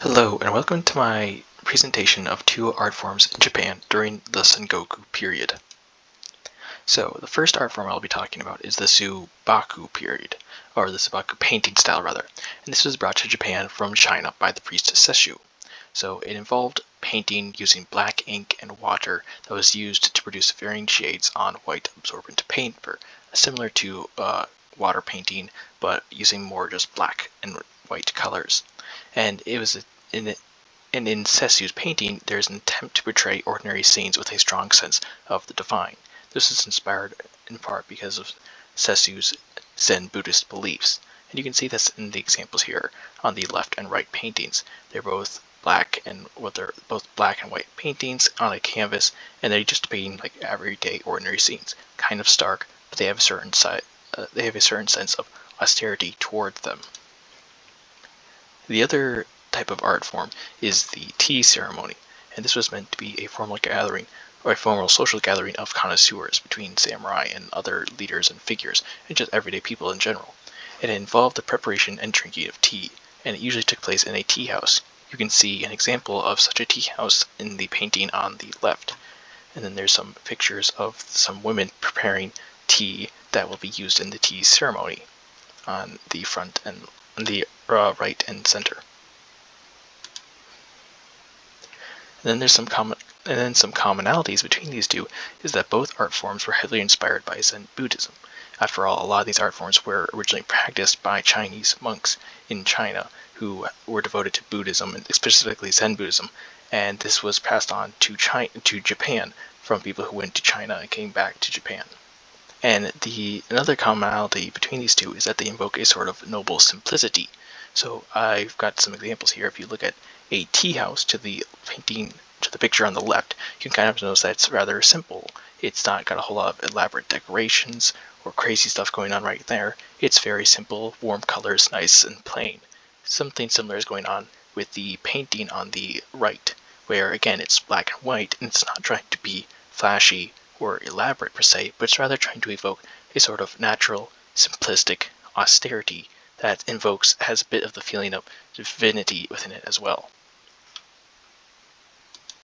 Hello, and welcome to my presentation of two art forms in Japan during the Sengoku period. So, the first art form I'll be talking about is the Subaku period, or the Subaku painting style rather, and this was brought to Japan from China by the priest Sesshu. So, it involved painting using black ink and water that was used to produce varying shades on white absorbent paper, similar to water painting, but using more just black and white colors. And it was in Sessu's painting, there is an attempt to portray ordinary scenes with a strong sense of the divine. This is inspired in part because of Sessu's Zen Buddhist beliefs, and you can see this in the examples here on the left and right paintings. They're both black and white paintings on a canvas, and they're just depicting like everyday ordinary scenes, kind of stark, but they have a certain sense of austerity towards them. The other type of art form is the tea ceremony, and this was meant to be a formal gathering or a formal social gathering of connoisseurs between samurai and other leaders and figures, and just everyday people in general. It involved the preparation and drinking of tea, and it usually took place in a tea house. You can see an example of such a tea house in the painting on the left, and then there's some pictures of some women preparing tea that will be used in the tea ceremony on the front and on the right and center. And then some commonalities between these two is that both art forms were heavily inspired by Zen Buddhism. After all, a lot of these art forms were originally practiced by Chinese monks in China who were devoted to Buddhism, and specifically Zen Buddhism, and this was passed on to Japan from people who went to China and came back to Japan. And another commonality between these two is that they invoke a sort of noble simplicity. So I've got some examples here. If you look at a tea house to the picture on the left, you can kind of notice that it's rather simple. It's not got a whole lot of elaborate decorations or crazy stuff going on right there. It's very simple, warm colors, nice and plain. Something similar is going on with the painting on the right, where again it's black and white, and it's not trying to be flashy or elaborate per se, but it's rather trying to evoke a sort of natural, simplistic austerity that has a bit of the feeling of divinity within it as well.